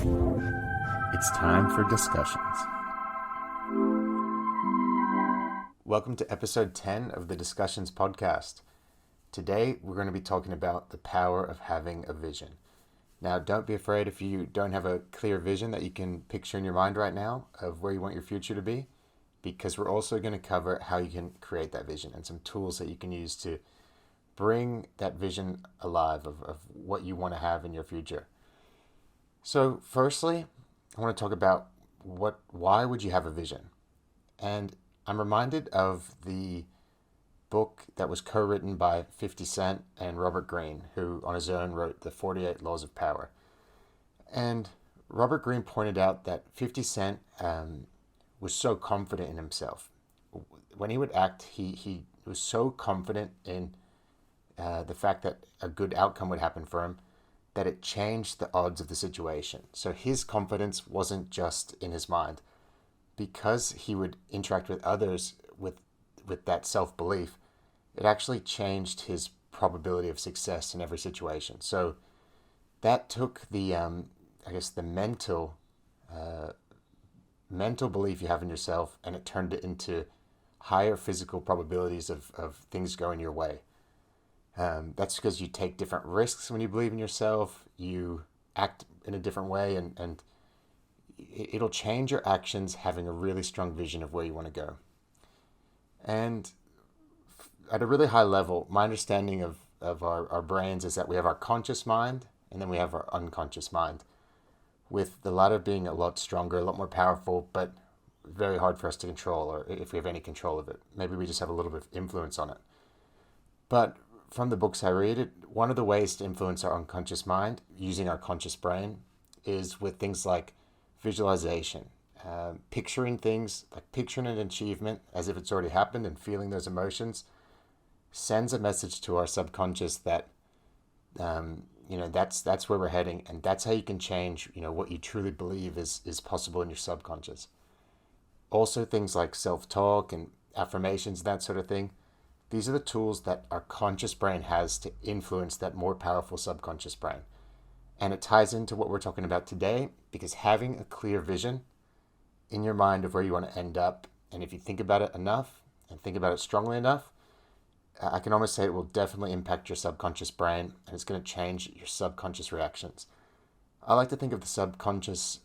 It's time for discussions. Welcome to episode 10 of the Discussions podcast. Today, we're going to be talking about the power of having a vision. Now, don't be afraid if you don't have a clear vision that you can picture in your mind right now of where you want your future to be, because we're also going to cover how you can create that vision and some tools that you can use to bring that vision alive of what you want to have in your future. So firstly, I want to talk about why would you have a vision? And I'm reminded of the book that was co-written by 50 Cent and Robert Greene, who on his own wrote the 48 Laws of Power. And Robert Greene pointed out that 50 Cent was so confident in himself. When he would act, he was so confident in the fact that a good outcome would happen for him that it changed the odds of the situation. So his confidence wasn't just in his mind. Because he would interact with others with that self-belief, it actually changed his probability of success in every situation. So that took the mental belief you have in yourself, and it turned it into higher physical probabilities of things going your way. That's because you take different risks when you believe in yourself, you act in a different way, and it'll change your actions having a really strong vision of where you want to go. And at a really high level, my understanding of our brains is that we have our conscious mind and then we have our unconscious mind, with the latter being a lot stronger, a lot more powerful, but very hard for us to control, or if we have any control of it. Maybe we just have a little bit of influence on it. But from the books I read, one of the ways to influence our unconscious mind using our conscious brain is with things like visualization, picturing things, like picturing an achievement as if it's already happened and feeling those emotions sends a message to our subconscious that that's where we're heading, and that's how you can change what you truly believe is possible in your subconscious. Also, things like self-talk and affirmations, that sort of thing. These are the tools that our conscious brain has to influence that more powerful subconscious brain. And it ties into what we're talking about today, because having a clear vision in your mind of where you want to end up, and if you think about it enough and think about it strongly enough, I can almost say it will definitely impact your subconscious brain, and it's going to change your subconscious reactions. I like to think of the subconscious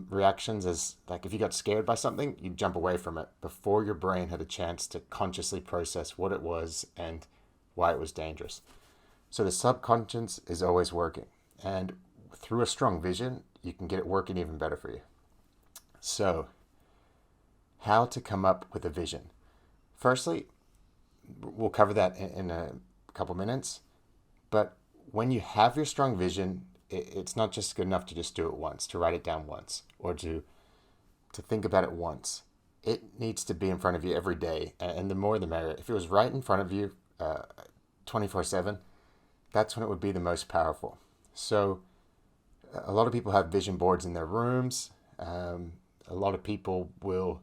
reactions as like if you got scared by something, you jump away from it before your brain had a chance to consciously process what it was and why it was dangerous. So the subconscious is always working. And through a strong vision, you can get it working even better for you. So, how to come up with a vision? Firstly, we'll cover that in a couple minutes. But when you have your strong vision, it's not just good enough to just do it once, to write it down once, or to think about it once. It needs to be in front of you every day, and the more the merrier. If it was right in front of you 24/7, that's when it would be the most powerful. So a lot of people have vision boards in their rooms. A lot of people will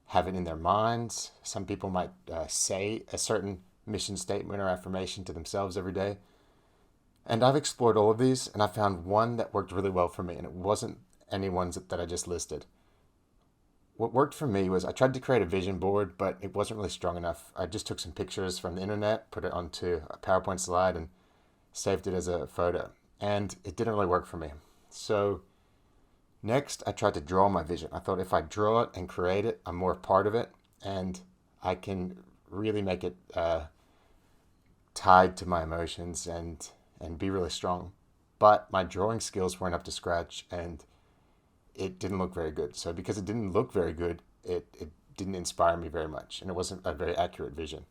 have it in their minds. Some people might say a certain mission statement or affirmation to themselves every day. And I've explored all of these, and I found one that worked really well for me, and it wasn't any ones that I just listed. What worked for me was I tried to create a vision board, but it wasn't really strong enough. I just took some pictures from the internet, put it onto a PowerPoint slide, and saved it as a photo. And it didn't really work for me. So next, I tried to draw my vision. I thought if I draw it and create it, I'm more a part of it, and I can really make it tied to my emotions and be really strong. But my drawing skills weren't up to scratch, and it didn't look very good. So because it didn't look very good, it didn't inspire me very much, and it wasn't a very accurate vision.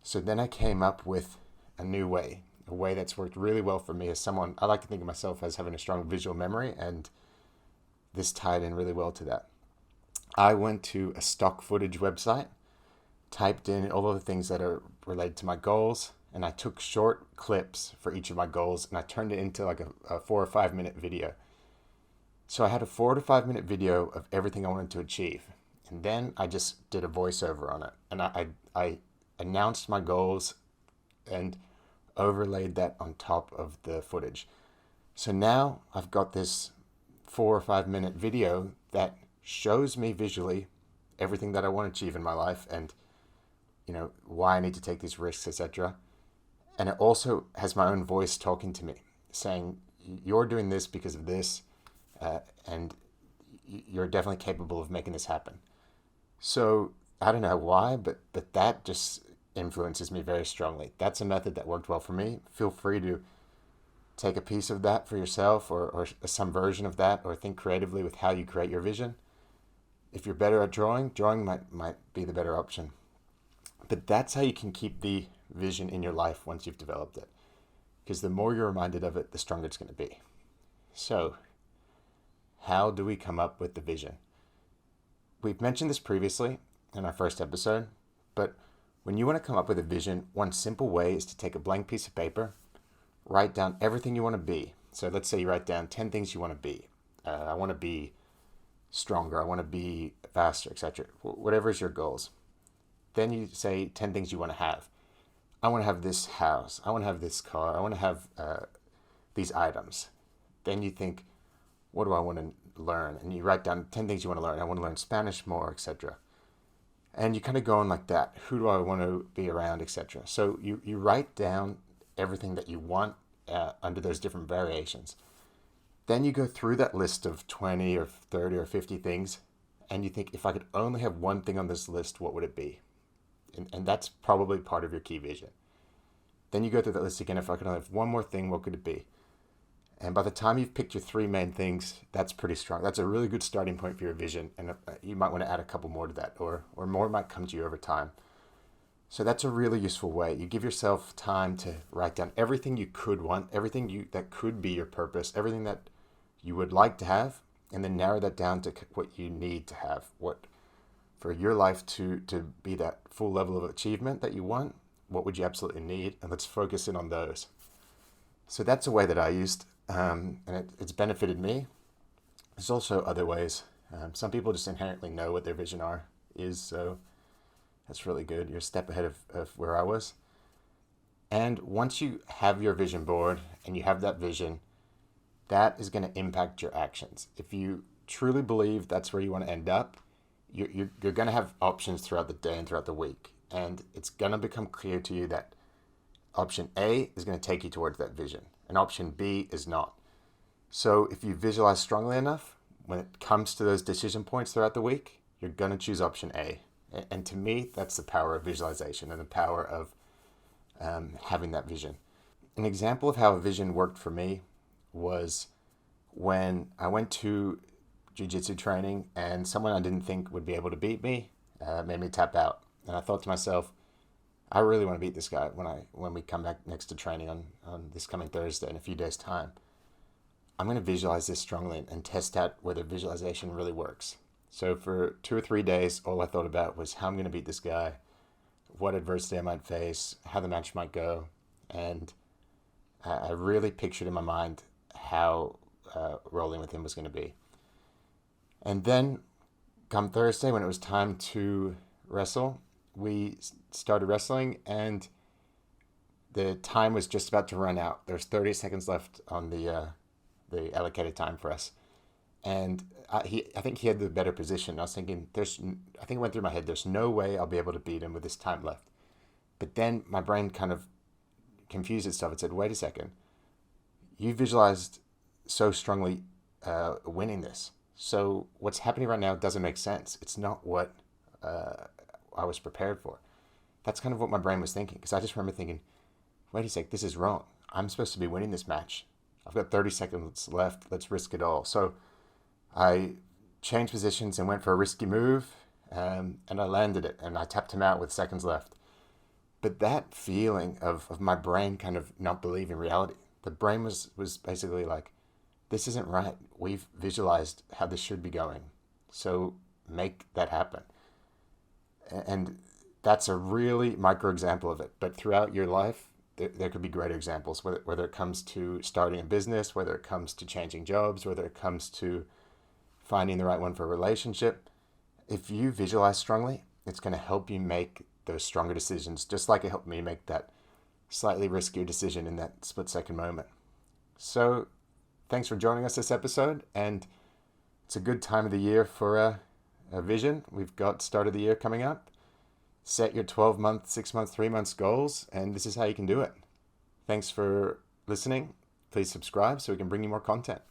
So then I came up with a new way, a way that's worked really well for me as someone. I like to think of myself as having a strong visual memory, and this tied in really well to that. I went to a stock footage website, typed in all of the things that are related to my goals, and I took short clips for each of my goals, and I turned it into like a 4 or 5 minute video. So I had a 4 to 5 minute video of everything I wanted to achieve. And then I just did a voiceover on it. And I announced my goals and overlaid that on top of the footage. So now I've got this 4 or 5 minute video that shows me visually everything that I want to achieve in my life, and why I need to take these risks, etc. And it also has my own voice talking to me, saying, you're doing this because of this, and you're definitely capable of making this happen. So I don't know why, but that just influences me very strongly. That's a method that worked well for me. Feel free to take a piece of that for yourself, or some version of that, or think creatively with how you create your vision. If you're better at drawing might be the better option. But that's how you can keep the vision in your life once you've developed it. Because the more you're reminded of it, the stronger it's going to be. So, how do we come up with the vision? We've mentioned this previously in our first episode, but when you want to come up with a vision, one simple way is to take a blank piece of paper, write down everything you want to be. So let's say you write down 10 things you want to be. I want to be stronger, I want to be faster, etc. Whatever is your goals. Then you say 10 things you want to have. I want to have this house. I want to have this car. I want to have these items. Then you think, what do I want to learn? And you write down 10 things you want to learn. I want to learn Spanish more, etc. And you kind of go on like that. Who do I want to be around, etc. So you write down everything that you want under those different variations. Then you go through that list of 20 or 30 or 50 things, and you think, if I could only have one thing on this list, what would it be? And that's probably part of your key vision. Then you go through that list again. If I could only have one more thing, what could it be? And by the time you've picked your 3 main things, that's pretty strong. That's a really good starting point for your vision. And you might want to add a couple more to that, or more might come to you over time. So that's a really useful way. You give yourself time to write down everything you could want, everything that could be your purpose, everything that you would like to have, and then narrow that down to what you need to have, what for your life to be that full level of achievement that you want. What would you absolutely need? And let's focus in on those. So that's a way that I used, and it's benefited me. There's also other ways. Some people just inherently know what their vision is, so that's really good. You're a step ahead of where I was. And once you have your vision board and you have that vision, that is going to impact your actions. If you truly believe that's where you want to end up, you're going to have options throughout the day and throughout the week. And it's going to become clear to you that option A is going to take you towards that vision, and option B is not. So if you visualize strongly enough, when it comes to those decision points throughout the week, you're going to choose option A. And to me, that's the power of visualization and the power of having that vision. An example of how a vision worked for me was when I went to jiu-jitsu training, and someone I didn't think would be able to beat me made me tap out. And I thought to myself, I really want to beat this guy when we come back next to training on this coming Thursday in a few days' time. I'm going to visualize this strongly and test out whether visualization really works. So for 2 or 3 days, all I thought about was how I'm going to beat this guy, what adversity I might face, how the match might go. And I really pictured in my mind how rolling with him was going to be. And then come Thursday, when it was time to wrestle, we started wrestling, and the time was just about to run out. There's 30 seconds left on the allocated time for us. And I think he had the better position. I was thinking, I think it went through my head, there's no way I'll be able to beat him with this time left. But then my brain kind of confused itself. It said, wait a second, you visualized so strongly winning this. So what's happening right now doesn't make sense. It's not what I was prepared for. That's kind of what my brain was thinking, because I just remember thinking, wait a sec, this is wrong. I'm supposed to be winning this match. I've got 30 seconds left. Let's risk it all. So I changed positions and went for a risky move, and I landed it, and I tapped him out with seconds left. But that feeling of my brain kind of not believing reality, the brain was basically like, this isn't right. We've visualized how this should be going. So make that happen. And that's a really micro example of it. But throughout your life, there could be greater examples, whether it comes to starting a business, whether it comes to changing jobs, whether it comes to finding the right one for a relationship. If you visualize strongly, it's going to help you make those stronger decisions, just like it helped me make that slightly riskier decision in that split-second moment. So thanks for joining us this episode, and It's a good time of the year for a vision. We've got start of the year coming up. Set your 12-month, 6-month, 3 months goals, and this is how you can do it. Thanks for listening. Please subscribe so we can bring you more content.